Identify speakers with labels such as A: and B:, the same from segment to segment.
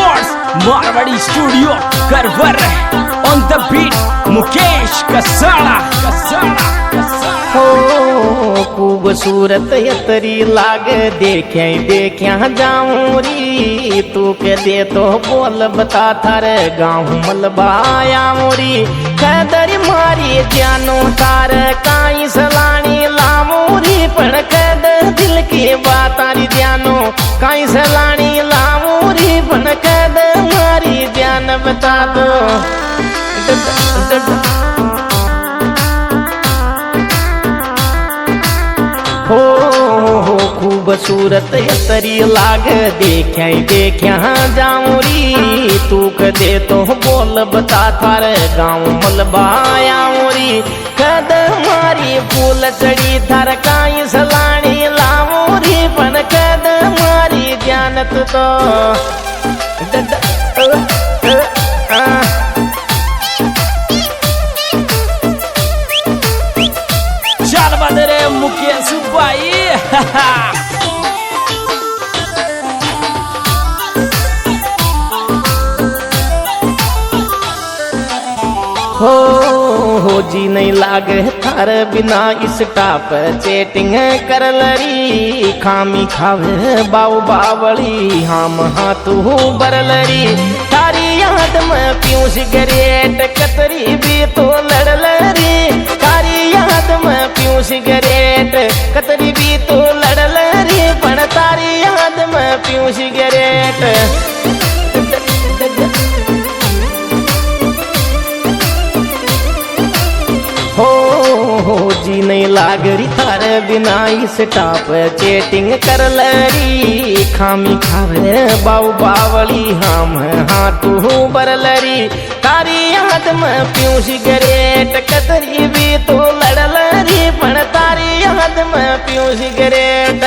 A: records Marwadi studio करवर on the beat Mukesh Kasada
B: हो खूबसूरत यतरी लाग देख्या देख्या जाऊं री तू के दे तो बोल बता थारे गाँव मलबाया मोरी कदर मारी जानो तार काई सलानी लामोरी पण कद दिल की बात तारी जानो काई सलानी लामोरी पण कद मारी जान बता दो हो खूबसूरत तरी लाग देख्या देख्या जाऊरी तू कदे तो बोल बता थारे गाँव मलबाया मोरी कद मारी फूल चढ़ी थार काई सलानी लामोरी पण कद मारी जानत तो
A: चल बदरे मुकेश भाई
B: हो जी नहीं लागे थार बिना इस टाप चेटिंग कर लरी खामी खावे बाऊ बावली हम हाथू बरलरी थारी याद में पीऊं सिगरेट कतरी भी तो लड़ लरी थारी याद में पीऊं सिगरेट कतरी भी तो लड़ लरी पण तारी याद में पीऊं सिगरेट हो जी नहीं लाग रही थार बिना इस टाप चेटिंग कर लरी खामी खावे बाऊ बावली हम हाथू बरलरी तारी याद में पीऊं सिगरेट कतरी भी तो लड़ लरी पण तारी याद में पीऊं सिगरेट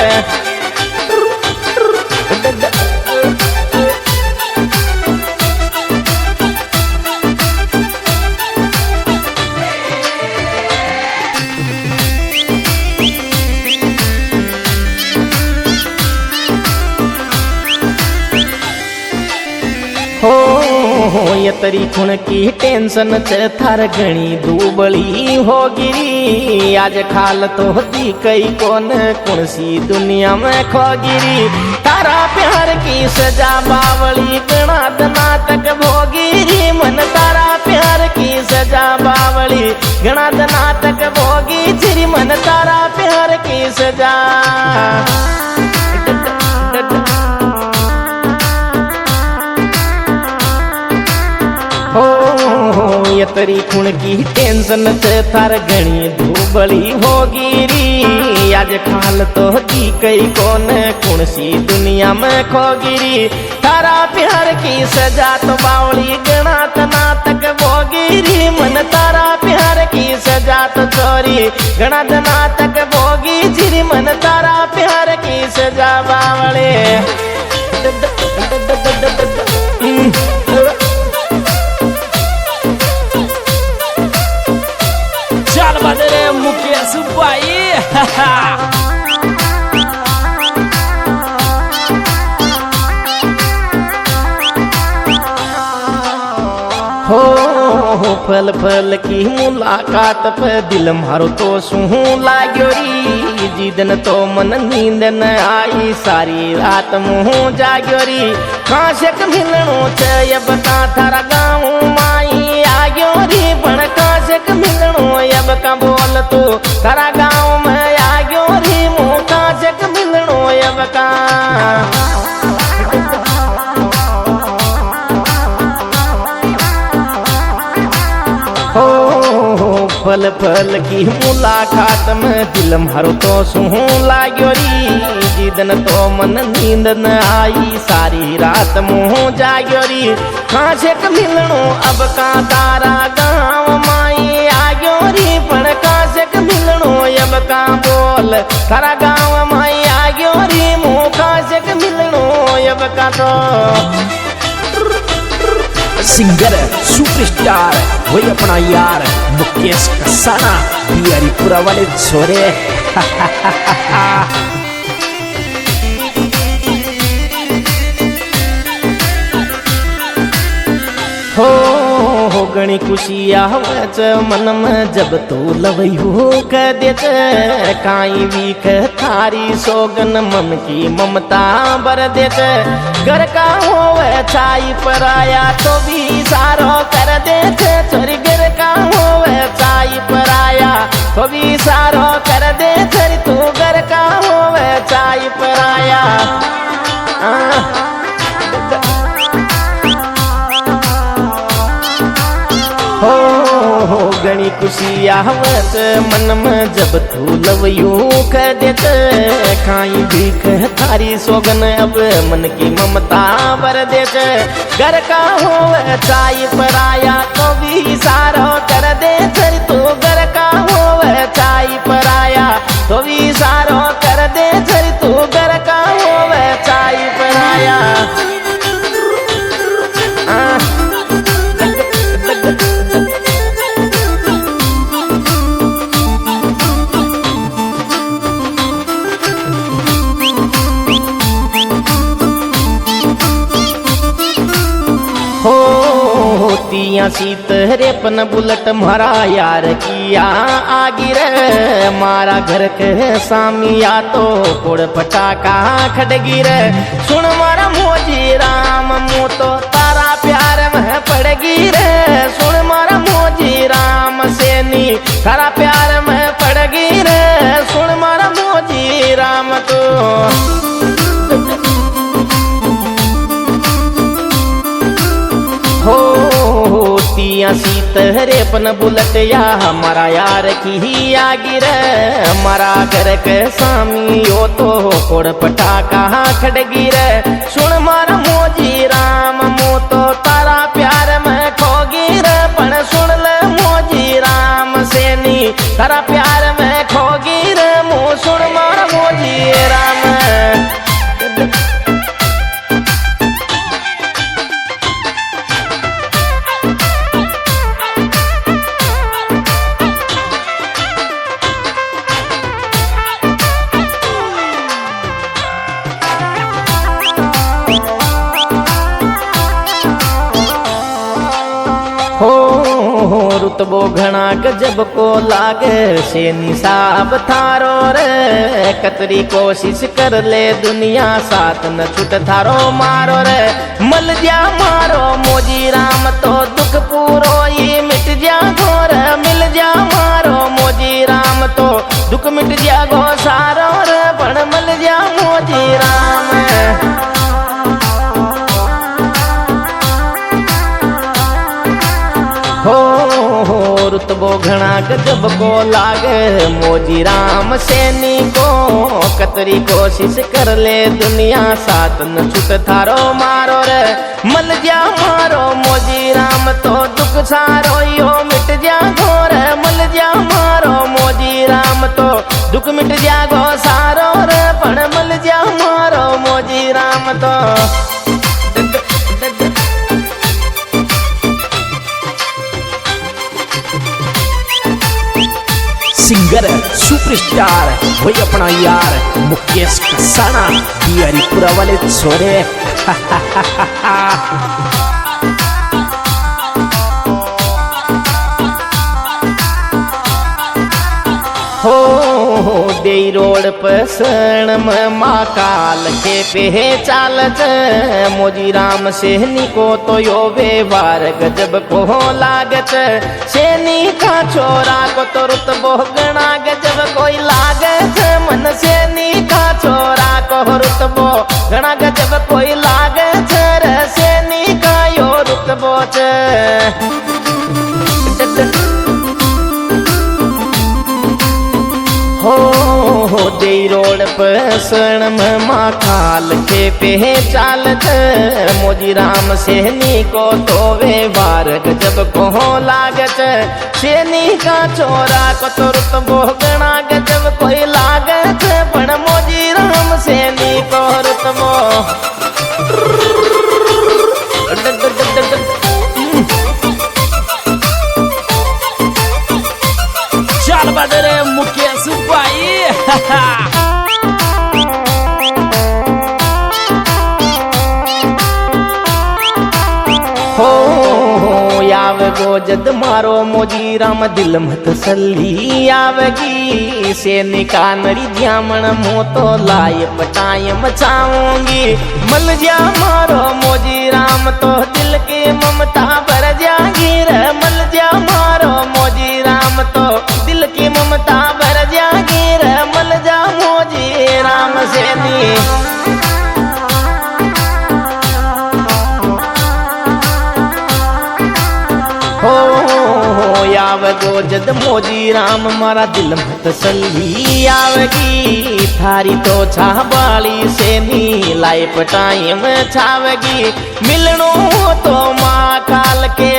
B: हो ये तरी खुण की टेंशन च थार घणी दूबली हो गिरी आज खाल तो होती कई कौन कौन सी दुनिया में खो गिरी तारा प्यार की सजा बावली गणात नाटक भोगिरी मन तारा प्यार की सजा बावली गणात नाटक भोगी चिरी मन तारा प्यार की सजा हो ये तरी खुण की टेंशन से थार घणी धूबली हो गिरी आज खाल तो की कई कौन कौन सी दुनिया में खो गिरी तारा प्यार की सजा तो बावली गणात नाटक भोगिरी मन तारा प्यार की सजा तो चोरी गणात नाटक भोगी चिरी मन तारा प्यार की सजा बावले
A: बदरे मुकेश भाई
B: हो फल फल की मुलाकात पे दिल मारो तो सुहू लाग्यो री जिदन तो मन नींद न आई सारी रात मुँह जाग्यो री काशक मिलनो छे बता थारा गाँव माई आग्यो री पण काशक मिलनो अब का बोल तो थारा गाँव में आग्यो री मुँह काशक मिलनो अब का हो फल फल की मुलाकात में दिल मारो तो सुहू लाग्यो री जिदन तो मन नींद न आई सारी रात मुँह जाग्यो री काशक मिलनो अब का तारा गाँव माई आग्यो री पण काशक मिलनो अब का बोल तारा गाँव माई आग्यो री मुँह काशक मिलनो अब का तो
A: सिंगर सुपरस्टार वही अपना यार मुकेश कसाड़ा बिहारीपुरा वाले छोरे
B: हो घणी खुशी आवे च मन में जब तू लवयो कह दे काई वीख थारी सोगन मम की ममता बर दे घर का होवे छाई पर आया तो भी सारो कर दे छोरी घर का होवे छाई पर आया तो भी सारो कर दे छोरी तू घर का होवे छाई पर आया हो घणी खुशी आवत मन में जब तू लवयो कह देत खाई भीख थारी सोगन अब मन की ममता बर देत घर का हो चाई पर आया तो भी सारो कर दे फिर तू घर का हो चाई पर आया तो भी सारो कर दे फिर तू घर का हो चाई पर आया होतिया सीत रे पन बुलट मारा यार किया आगी रे मारा घर के सामिया तो पुड़ पटाका खड़गी रे सुन मारा मोजी राम मुँह तो तारा प्यार में पड़गी रे सुन मारा मोजी राम सेनी तारा प्यार में पड़गी रे सुन मारा मोजी राम तो होतिया सीत रे पन बुलट या हमारा यार की ही आगी रे हमारा घर के सामी हो तो कोड़ पटाका खड़गी रे सुन मारा मोजी राम मुँह तो तारा प्यार में खोगी रे पण सुन ले मोजी राम सेनी तारा प्यार में खोगी रे मुँह सुन मारा मोजी राम रुतबो घना गजब को लागे से निसाब थारो रे कतरी कोशिश कर ले दुनिया साथ न छूट थारो मारो रे मल जा मारो मोजी राम तो दुख पूरो ये मिट जा घोर मिल जा मारो मोजी राम तो दुख मिट जा गो सारो रे पण मल जा मोजी राम हो रुतबो घना गजब को लागे मोजी राम सेनी को कतरी कोशिश कर ले दुनिया साथ न छूट थारो मारो रे मल जा मारो मोजी राम तो दुख सारो यो मिट जा घोर मल जा मारो मोजी राम तो दुख मिट जा गो सारो रे पण मल जा मारो मोजी राम तो
A: सिंगर सुपरस्टार वही अपना यार मुकेश कसाना बिहारीपुरा वाले छोरे
B: हो दे रोड पर शरण में महाकाल के पे चालत मोजी राम सेनी को तो यो व्यवहार गजब को लागत सेनी का छोरा को तो रुतबो गणा गजब कोई लागत मन सेनी का छोरा को रुतबो गणा गजब कोई लागत सेनी का यो रुतबो हो दे रोड पर शरण में महाकाल के पे चालत मोजी राम सेनी को तो व्यवहार गजब को लागत सेनी का छोरा को तो रुतबो गणा गजब कोई लागत पण मोजी राम सेनी को रुतबो
A: चल बदरे मुकेश भाई
B: हो आवेगो जद मारो मोजी राम दिल मत सल्ली आवेगी सेनी कानड़ी जामण मो तो लाए पटाए मचाऊंगी मल जा मारो मोजी राम तो दिल के ममता भर जागी रे मल जा मारो मोजी राम तो दिल की ममता भर जागी रे मल जा मोजी राम सेनी हो आवेगो जद मोजी राम मारा दिल मत सल्ली आवेगी थारी तो छाबाली सेनी लाइफ टाइम छावेगी मिलनो तो माँ काल के